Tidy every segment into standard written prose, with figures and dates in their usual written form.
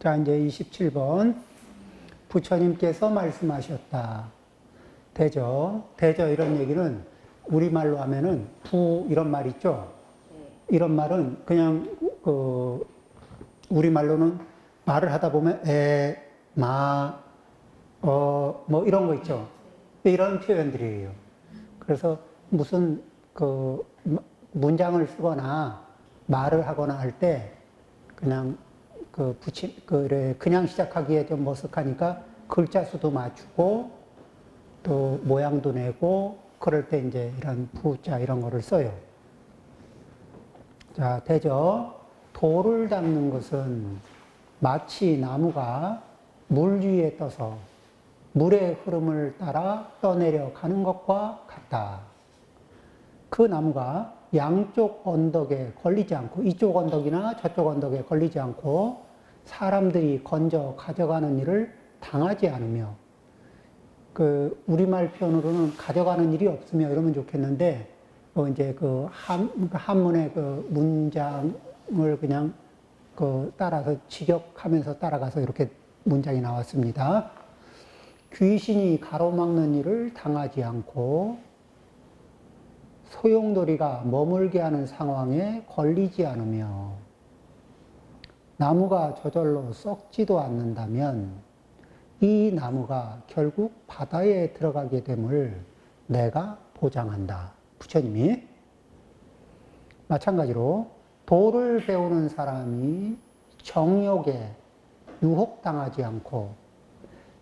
자, 이제 27번. 부처님께서 말씀하셨다. 대저. 대저 이런 얘기는 우리말로 하면은 이런 말 있죠? 이런 말은 그냥 우리말로는 말을 하다 보면 뭐 이런 거 있죠? 이런 표현들이에요. 그래서 무슨 문장을 쓰거나 말을 하거나 할 때 그냥 그냥 시작하기에 좀 머쓱하니까 글자 수도 맞추고 또 모양도 내고 그럴 때 이제 이런 부자 이런 거를 써요. 자, 대저. 돌을 닦는 것은 마치 나무가 물 위에 떠서 물의 흐름을 따라 떠내려 가는 것과 같다. 그 나무가 양쪽 언덕에 걸리지 않고 이쪽 언덕이나 저쪽 언덕에 걸리지 않고 사람들이 건져 가져가는 일을 당하지 않으며 우리말 표현으로는 가져가는 일이 없으며 이러면 좋겠는데 이제 한문의 문장을 그냥 따라서 직역하면서 따라가서 이렇게 문장이 나왔습니다. 귀신이 가로막는 일을 당하지 않고 소용돌이가 머물게 하는 상황에 걸리지 않으며 나무가 저절로 썩지도 않는다면 이 나무가 결국 바다에 들어가게 됨을 내가 보장한다. 부처님이. 마찬가지로 도를 배우는 사람이 정욕에 유혹당하지 않고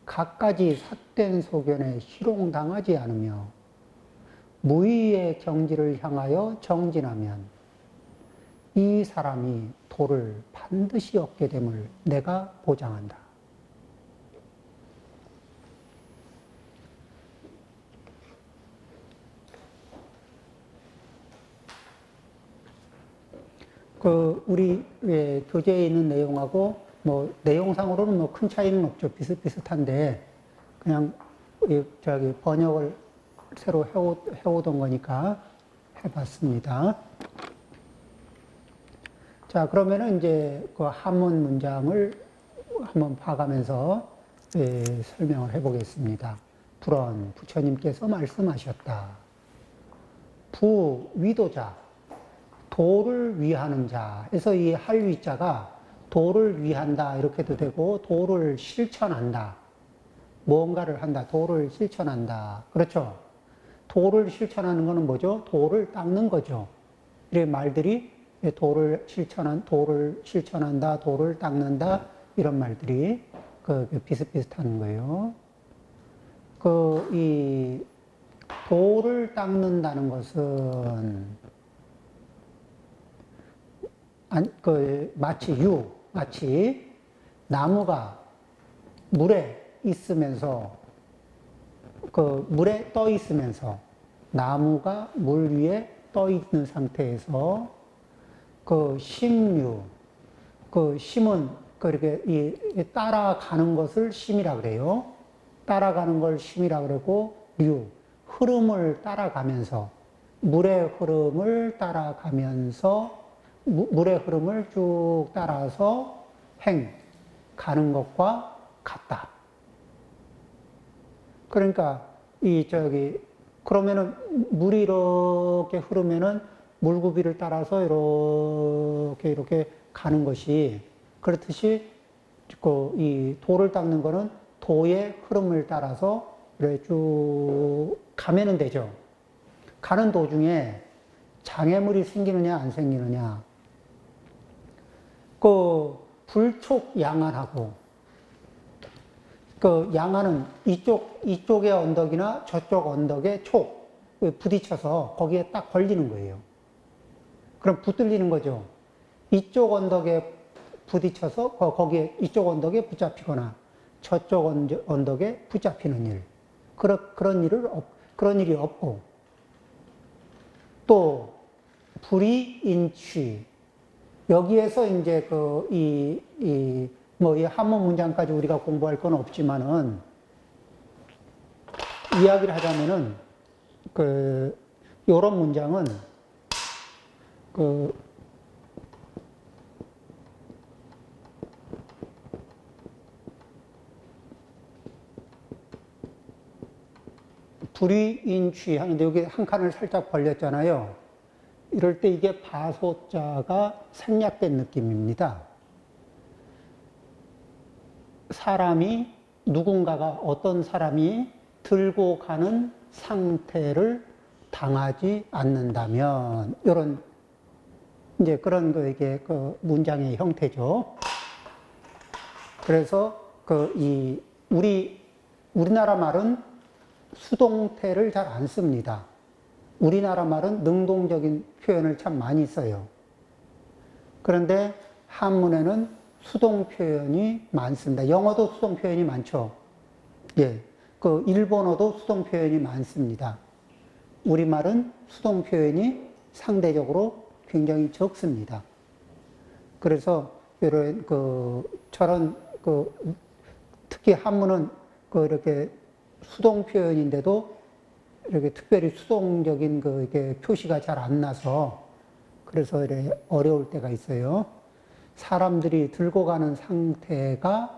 갖가지 삿된 소견에 희롱당하지 않으며 무의의 경지를 향하여 정진하면 이 사람이 도를 반드시 얻게 됨을 내가 보장한다. 우리 교재에 있는 내용하고 내용상으로는 큰 차이는 없죠. 비슷비슷한데 그냥 번역을 새로 해오던 거니까 해봤습니다. 자, 그러면은 이제 한문 문장을 한번 봐가면서 설명을 해보겠습니다. 불언, 부처님께서 말씀하셨다. 위도자, 도를 위하는 자. 그래서 이 할위자가 도를 위한다 이렇게도 되고 도를 실천한다. 무언가를 한다. 도를 실천한다. 그렇죠? 도를 실천하는 것은 뭐죠? 도를 닦는 거죠. 이런 말들이 도를 실천한다, 도를 닦는다 이런 말들이 비슷비슷한 거예요. 이 도를 닦는다는 것은 마치 나무가 물에 있으면서 물에 떠 있으면서 나무가 물 위에 떠 있는 상태에서 심류, 심은 이렇게 따라가는 것을 심이라 그래요. 따라가는 걸 심이라 그러고 흐름을 따라가면서 물의 흐름을 따라가면서 물의 흐름을 쭉 따라서 가는 것과 같다. 그러니까 그러면은 물이 이렇게 흐르면은 물구비를 따라서 이렇게 가는 것이 그렇듯이 이 도를 닦는 거는 도의 흐름을 따라서 이렇게 쭉 가면은 되죠. 가는 도중에 장애물이 생기느냐 안 생기느냐. 불촉양안하고 양안은 이쪽의 언덕이나 저쪽 언덕에 부딪혀서 거기에 딱 걸리는 거예요. 그럼 붙들리는 거죠. 이쪽 언덕에 부딪혀서 이쪽 언덕에 붙잡히거나 저쪽 언덕에 붙잡히는 일. 그런 일이 없고 또 불이인취. 여기에서 이제 이 한문 문장까지 우리가 공부할 건 없지만은 이야기를 하자면은 요런 문장은 불이인취 하는데 여기 한 칸을 살짝 벌렸잖아요. 이럴 때 이게 바소자가 생략된 느낌입니다. 사람이, 누군가가, 어떤 사람이 들고 가는 상태를 당하지 않는다면, 이런, 이제 그런 이게 문장의 형태죠. 그래서 우리나라 말은 수동태를 잘 안 씁니다. 우리나라 말은 능동적인 표현을 참 많이 써요. 그런데 한문에는 수동 표현이 많습니다. 영어도 수동 표현이 많죠. 예. 일본어도 수동 표현이 많습니다. 우리말은 수동 표현이 상대적으로 굉장히 적습니다. 그래서 이런 저런 특히 한문은 이렇게 수동 표현인데도 이렇게 특별히 수동적인 이게 표시가 잘 안 나서 그래서 이렇게 어려울 때가 있어요. 사람들이 들고 가는 상태가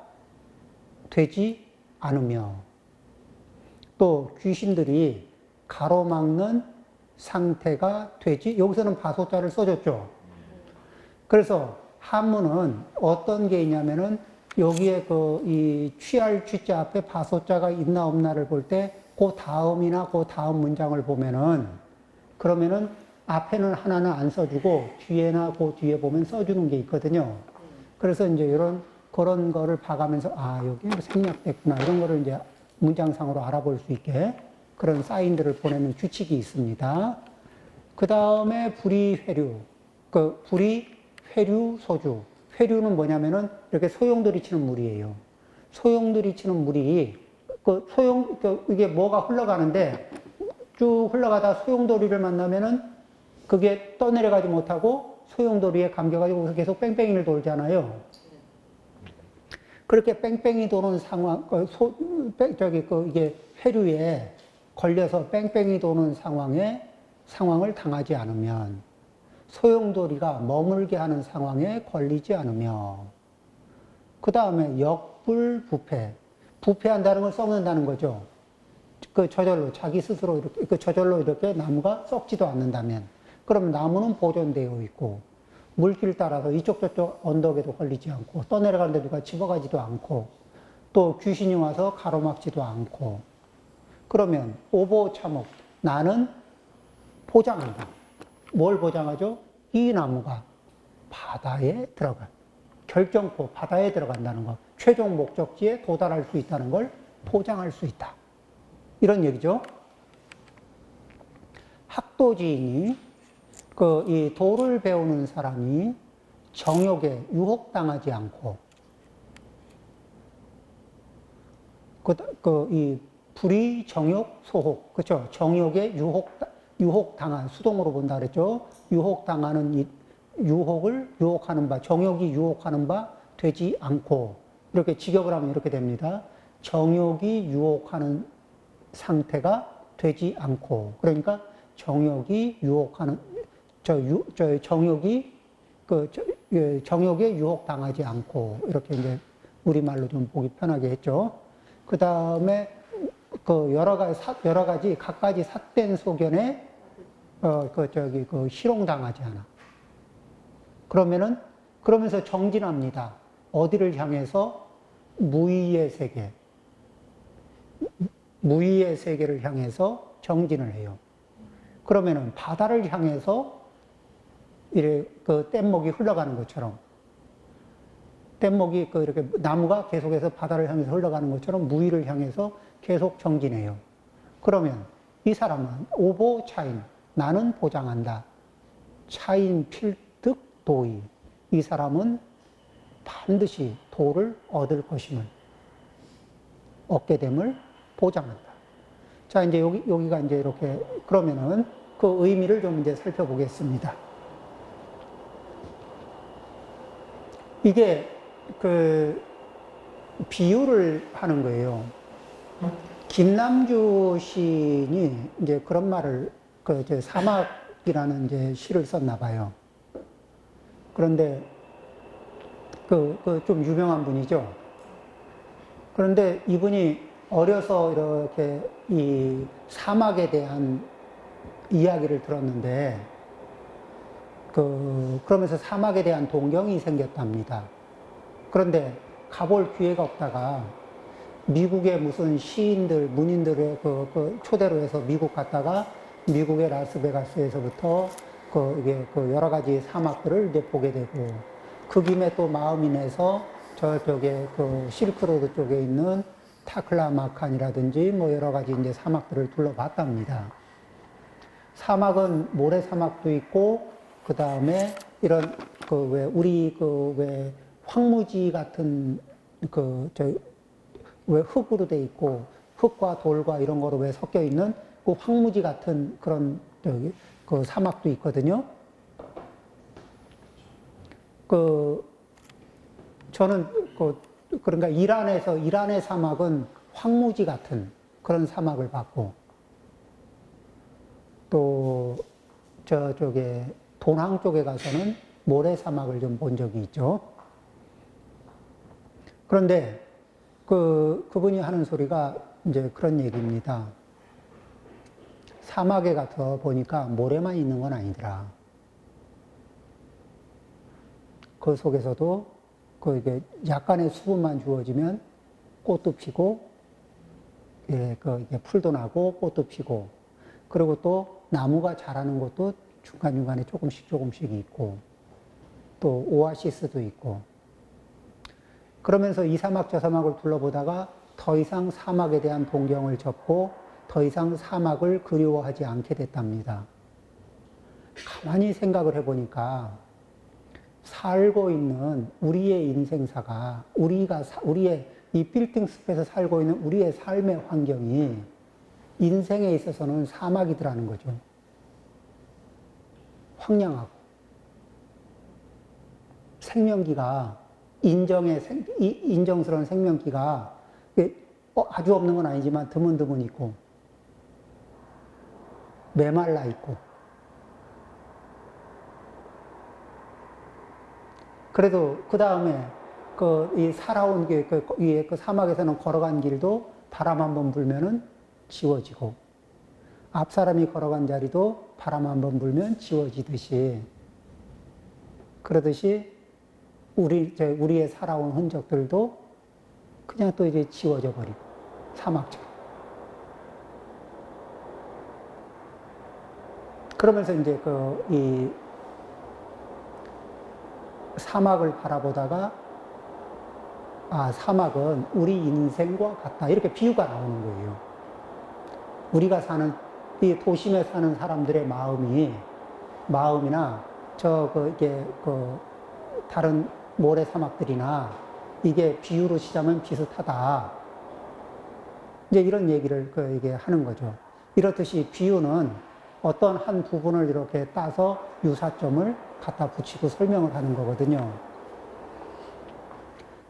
되지 않으며 또 귀신들이 가로막는 상태가 되지, 여기서는 바소자를 써줬죠. 그래서 한문은 어떤 게 있냐면은 여기에 이 취할 취자 앞에 바소자가 있나 없나를 볼 때 그 다음이나 그 다음 문장을 보면은 그러면은 앞에는 하나는 안 써주고 뒤에나 그 뒤에 보면 써주는 게 있거든요. 그래서 이제 그런 거를 봐가면서 여기 생략됐구나 이런 거를 이제 문장상으로 알아볼 수 있게 그런 사인들을 보내는 규칙이 있습니다. 그 다음에 불이회류, 불이회류 소주. 회류는 뭐냐면은 이렇게 소용돌이 치는 물이에요. 소용돌이 치는 물이 이게 뭐가 흘러가는데 쭉 흘러가다 소용돌이를 만나면은 그게 떠내려가지 못하고 소용돌이에 감겨가지고 계속 뺑뺑이를 돌잖아요. 그렇게 뺑뺑이 도는 상황, 이게 회류에 걸려서 뺑뺑이 도는 상황을 당하지 않으면 소용돌이가 머물게 하는 상황에 걸리지 않으며 그 다음에 역불부패. 부패한다는 걸 썩는다는 거죠. 저절로 자기 스스로 이렇게 저절로 이렇게 나무가 썩지도 않는다면 그럼 나무는 보존되어 있고 물길 따라서 이쪽 저쪽 언덕에도 걸리지 않고 떠내려가는데 누가 집어가지도 않고 또 귀신이 와서 가로막지도 않고 그러면 오보차목 나는 보장한다. 뭘 보장하죠? 이 나무가 바다에 들어가 결정코 바다에 들어간다는 것, 최종 목적지에 도달할 수 있다는 걸 보장할 수 있다. 이런 얘기죠. 학도지인이 이 도를 배우는 사람이 정욕에 유혹당하지 않고 이 불이 정욕 소혹 그렇죠. 정욕에 유혹당한 수동으로 본다 그랬죠. 유혹당하는 이 유혹을 유혹하는 바 정욕이 유혹하는 바 되지 않고 이렇게 직역을 하면 이렇게 됩니다. 정욕이 유혹하는 상태가 되지 않고 그러니까 정욕이 유혹하는 정욕이 정욕에 유혹당하지 않고 이렇게 이제 우리말로 좀 보기 편하게 했죠. 그 다음에 여러 가지 갖가지 삿된 소견에 희롱당하지 않아. 그러면서 정진합니다. 어디를 향해서? 무의의 세계. 무의의 세계를 향해서 정진을 해요. 그러면은 바다를 향해서 뗏목이 흘러가는 것처럼 뗏목이 이렇게 나무가 계속해서 바다를 향해서 흘러가는 것처럼 무의를 향해서 계속 정진해요. 그러면 이 사람은 오보차인 나는 보장한다. 차인 필득 도의 이 사람은 반드시 도를 얻을 것임을 얻게 됨을 보장한다. 자, 이제 여기가 이제 이렇게, 그러면은 그 의미를 좀 이제 살펴보겠습니다. 이게 비유를 하는 거예요. 김남주 시인이 이제 그런 말을, 이제 사막이라는 이제 시를 썼나 봐요. 그런데 좀 유명한 분이죠. 그런데 이분이 어려서 이렇게 이 사막에 대한 이야기를 들었는데, 그러면서 사막에 대한 동경이 생겼답니다. 그런데 가볼 기회가 없다가 미국의 무슨 시인들, 문인들의 그 초대로 해서 미국 갔다가 미국의 라스베가스에서부터 이게 여러 가지 사막들을 이제 보게 되고, 그 김에 또 마음이 내서 저쪽에 실크로드 쪽에 있는 타클라마칸이라든지 뭐 여러 가지 이제 사막들을 둘러봤답니다. 사막은 모래사막도 있고, 그 다음에 이런 왜 황무지 같은 왜 흙으로 돼 있고, 흙과 돌과 이런 거로 왜 섞여 있는 그 황무지 같은 그런 그 사막도 있거든요. 저는 그러니까 이란의 사막은 황무지 같은 그런 사막을 봤고, 또 저쪽에 동항 쪽에 가서는 모래 사막을 좀 본 적이 있죠. 그런데 그분이 하는 소리가 이제 그런 얘기입니다. 사막에 가서 보니까 모래만 있는 건 아니더라. 그 속에서도 이게 약간의 수분만 주어지면 꽃도 피고, 예, 이게 풀도 나고 꽃도 피고, 그리고 또 나무가 자라는 곳도 중간중간에 조금씩 있고, 또 오아시스도 있고, 그러면서 이 사막 저 사막을 둘러보다가 더 이상 사막에 대한 동경을 접고 더 이상 사막을 그리워하지 않게 됐답니다. 가만히 생각을 해보니까 살고 있는 우리의 인생사가, 우리의 이 빌딩 숲에서 살고 있는 우리의 삶의 환경이 인생에 있어서는 사막이더라는 거죠. 황량하고 생명기가 인정스러운 생명기가 아주 없는 건 아니지만 드문드문 있고 메말라 있고, 그래도 그 다음에 이 살아온 그 사막에서는 걸어간 길도 바람 한번 불면은 지워지고, 앞 사람이 걸어간 자리도 바람 한번 불면 지워지듯이, 그러듯이 우리의 살아온 흔적들도 그냥 또 이제 지워져 버리고, 사막처럼. 그러면서 이제 이 사막을 바라보다가, 사막은 우리 인생과 같다, 이렇게 비유가 나오는 거예요. 우리가 사는 이 도심에 사는 사람들의 마음이나 이게 다른 모래 사막들이나 이게 비유로 치자면 비슷하다, 이제 이런 얘기를 이게 하는 거죠. 이렇듯이 비유는 어떤 한 부분을 이렇게 따서 유사점을 갖다 붙이고 설명을 하는 거거든요.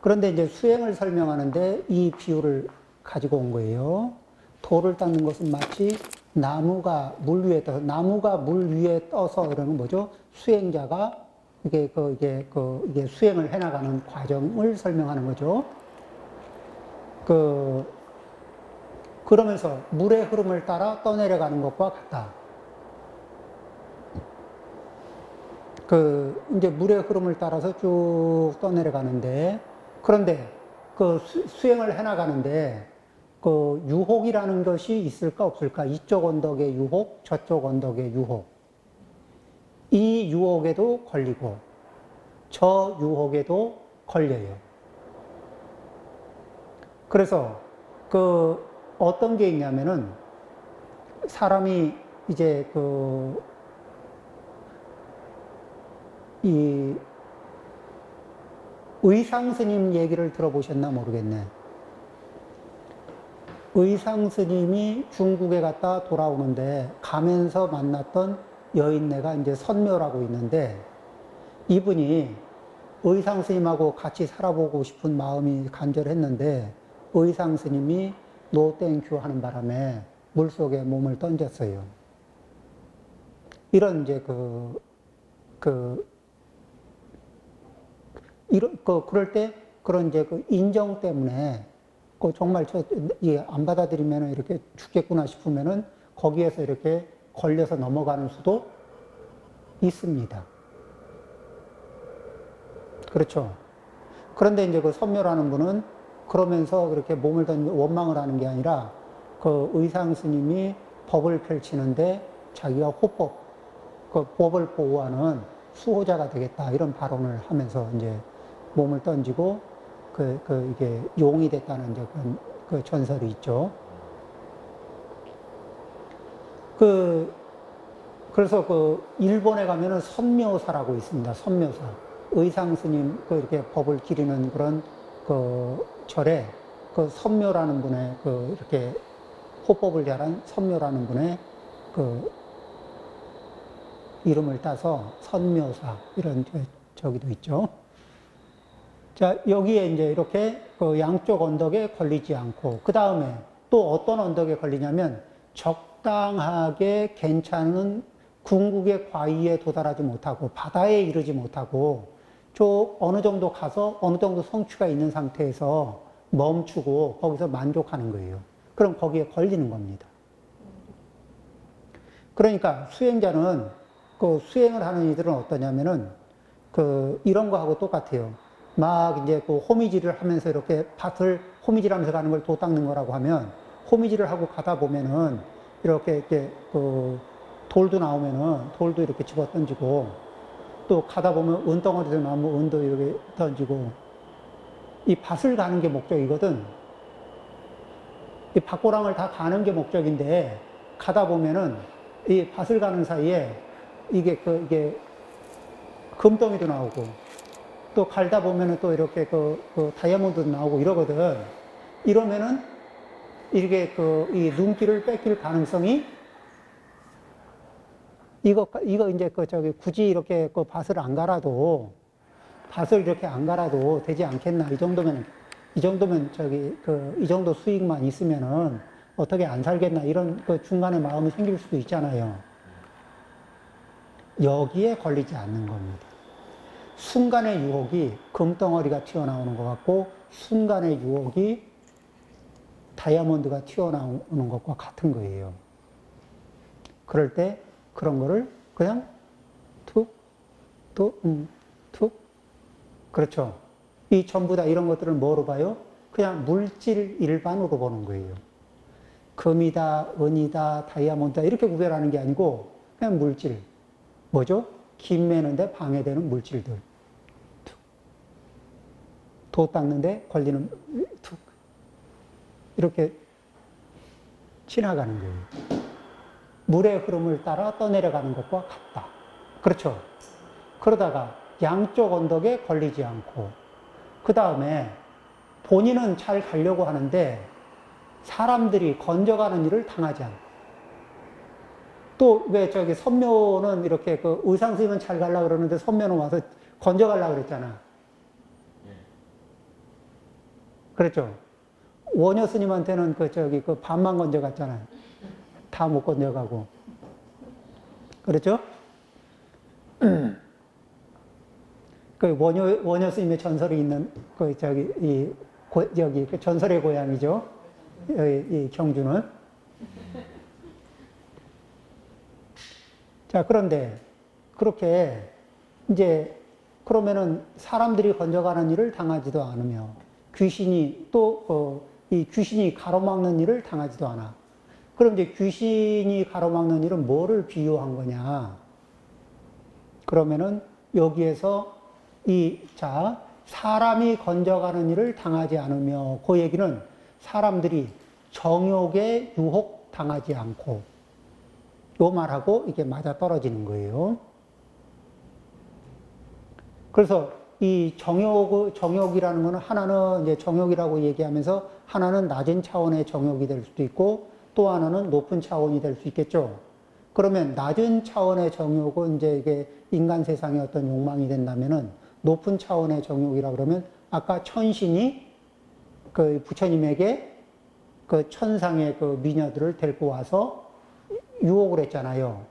그런데 이제 수행을 설명하는데 이 비유를 가지고 온 거예요. 돌을 닦는 것은 마치 나무가 물 위에 떠서 이러는 건 뭐죠? 수행자가 이게 수행을 해나가는 과정을 설명하는 거죠. 그러면서 물의 흐름을 따라 떠내려가는 것과 같다. 이제 물의 흐름을 따라서 쭉 떠내려가는데, 그런데 수행을 해나가는데 유혹이라는 것이 있을까 없을까? 이쪽 언덕의 유혹, 저쪽 언덕의 유혹. 이 유혹에도 걸리고 저 유혹에도 걸려요. 그래서 어떤 게 있냐면은, 사람이 이제 이 의상 스님 얘기를 들어보셨나 모르겠네. 의상 스님이 중국에 갔다 돌아오는데 가면서 만났던 여인네가 이제 선묘라고 있는데, 이분이 의상 스님하고 같이 살아보고 싶은 마음이 간절했는데 의상 스님이 노 땡큐 하는 바람에 물속에 몸을 던졌어요. 이런 이제 그럴 때 그런 이제 인정 때문에 그 정말 안 받아들이면 이렇게 죽겠구나 싶으면은 거기에서 이렇게 걸려서 넘어가는 수도 있습니다. 그렇죠. 그런데 이제 그 선묘라는 분은 그러면서 그렇게 몸을 던지고 원망을 하는 게 아니라 그 의상 스님이 법을 펼치는데 자기가 호법, 그 법을 보호하는 수호자가 되겠다 이런 발언을 하면서 이제 몸을 던지고 이게 용이 됐다는 이제 그 전설이 있죠. 그래서 일본에 가면은 선묘사라고 있습니다. 선묘사. 의상 스님 이렇게 법을 기리는 그런 절에 선묘라는 분의 이렇게 호법을 잘한 선묘라는 분의 이름을 따서 선묘사 이런 저기도 있죠. 자, 여기에 이제 이렇게 양쪽 언덕에 걸리지 않고, 그 다음에 또 어떤 언덕에 걸리냐면 적당하게 괜찮은 궁극의 과위에 도달하지 못하고, 바다에 이르지 못하고, 어느 정도 가서 어느 정도 성취가 있는 상태에서 멈추고 거기서 만족하는 거예요. 그럼 거기에 걸리는 겁니다. 그러니까 수행자는 수행을 하는 이들은 어떠냐면은 이런 거하고 똑같아요. 막 이제 호미질을 하면서 이렇게 밭을 호미질하면서 가는 걸 도 닦는 거라고 하면 호미질을 하고 가다 보면은 이렇게 돌도 나오면은 돌도 이렇게 집어 던지고 또 가다 보면 은덩어리도 나오면 은도 이렇게 던지고 이 밭을 가는 게 목적이거든. 이 밭고랑을 다 가는 게 목적인데 가다 보면은 이 밭을 가는 사이에 이게 금덩이도 나오고 또 갈다 보면은 또 이렇게 다이아몬드도 나오고 이러거든. 이러면은 이게 이 눈길을 뺏길 가능성이 이거 이제 굳이 이렇게 밭을 안 갈아도 이렇게 안 갈아도 되지 않겠나. 이 정도면 이 정도 수익만 있으면은 어떻게 안 살겠나. 이런 중간에 마음이 생길 수도 있잖아요. 여기에 걸리지 않는 겁니다. 순간의 유혹이 금덩어리가 튀어나오는 것 같고 순간의 유혹이 다이아몬드가 튀어나오는 것과 같은 거예요. 그럴 때 그런 거를 그냥 툭 그렇죠. 이 전부 다 이런 것들을 뭐로 봐요? 그냥 물질 일반으로 보는 거예요. 금이다, 은이다, 다이아몬드다 이렇게 구별하는 게 아니고 그냥 물질. 뭐죠? 김 매는데 방해되는 물질들. 툭. 도 닦는데 걸리는 툭. 이렇게 지나가는 거예요. 물의 흐름을 따라 떠내려가는 것과 같다. 그렇죠? 그러다가 양쪽 언덕에 걸리지 않고 그 다음에 본인은 잘 가려고 하는데 사람들이 건져가는 일을 당하지 않고 또 왜 선묘는 이렇게 의상 스님은 잘 가려고 그러는데 선묘는 와서 건져가려고 그랬잖아. 그랬죠? 원효 스님한테는 반만 건져갔잖아요. 다 못 건져가고. 그렇죠? 원효 스님의 전설이 있는, 여기, 전설의 고향이죠. 이 경주는. 자, 그런데, 그렇게, 이제, 그러면은 사람들이 건져가는 일을 당하지도 않으며, 귀신이 이 귀신이 가로막는 일을 당하지도 않아. 그럼 이제 귀신이 가로막는 일은 뭐를 비유한 거냐? 그러면은 여기에서 사람이 건져가는 일을 당하지 않으며, 그 얘기는 사람들이 정욕에 유혹 당하지 않고, 요 말하고 이게 맞아 떨어지는 거예요. 그래서 이 정욕이라는 거는 하나는 이제 정욕이라고 얘기하면서 하나는 낮은 차원의 정욕이 될 수도 있고 또 하나는 높은 차원이 될 수 있겠죠. 그러면 낮은 차원의 정욕은 이제 이게 인간 세상의 어떤 욕망이 된다면은 높은 차원의 정욕이라 그러면 아까 천신이 부처님에게 천상의 미녀들을 데리고 와서 유혹을 했잖아요.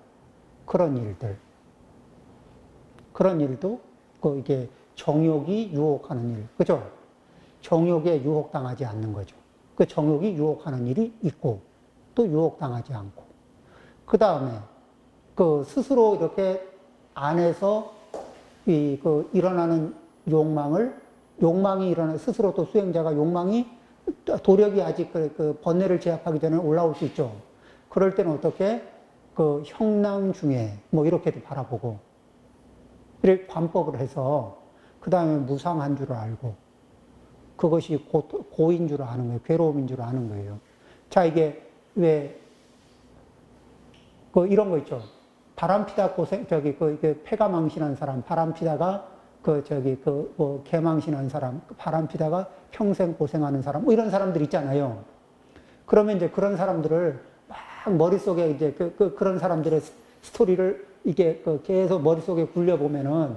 그런 일도 이게 정욕이 유혹하는 일, 그죠? 정욕에 유혹당하지 않는 거죠. 그 정욕이 유혹하는 일이 있고 또 유혹당하지 않고 그 다음에 그 스스로 이렇게 안에서 그 일어나는 욕망이 일어나 스스로 또 수행자가 욕망이 도력이 아직 그 번뇌를 제압하기 전에 올라올 수 있죠. 그럴 때는 어떻게 그 형랑 중에 뭐 이렇게도 바라보고 이렇게 관법을 해서 그 다음에 무상한 줄 알고 그것이 고인 줄 아는 거예요. 괴로움인 줄 아는 거예요. 자, 이게 왜 그 이런 거 있죠. 바람피다 이게 폐가 망신한 사람, 바람피다가 개망신한 사람, 바람피다가 평생 고생하는 사람, 뭐 이런 사람들 있잖아요. 그러면 이제 그런 사람들을 막 머릿속에 이제 그런 사람들의 스토리를 이게 계속 머릿속에 굴려보면은,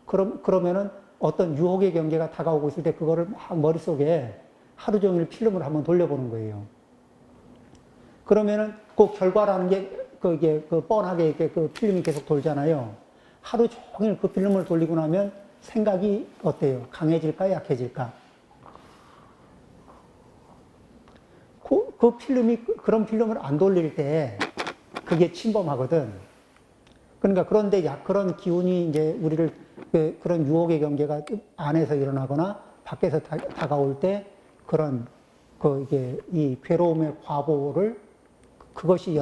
그러면은 어떤 유혹의 경계가 다가오고 있을 때 그거를 막 머릿속에 하루 종일 필름을 한번 돌려보는 거예요. 그러면은 그 결과라는 게 이게 뻔하게 이렇게 그 필름이 계속 돌잖아요. 하루 종일 그 필름을 돌리고 나면 생각이 어때요? 강해질까, 약해질까? 그런 필름을 안 돌릴 때 그게 침범하거든. 그러니까 그런데 그런 기운이 이제 우리를 그런 유혹의 경계가 안에서 일어나거나 밖에서 다가올 때 그런 이게 이 괴로움의 과보를 그것이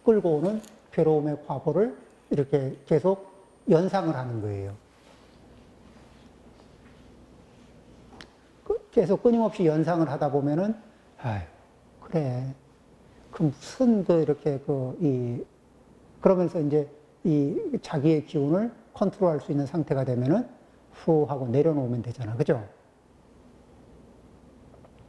끌고 오는 괴로움의 과보를 이렇게 계속 연상을 하는 거예요. 계속 끊임없이 연상을 하다 보면은, 아유, 그래. 무슨 이렇게 그러면서 이제 이 자기의 기운을 컨트롤할 수 있는 상태가 되면은 후 하고 내려놓으면 되잖아. 그죠?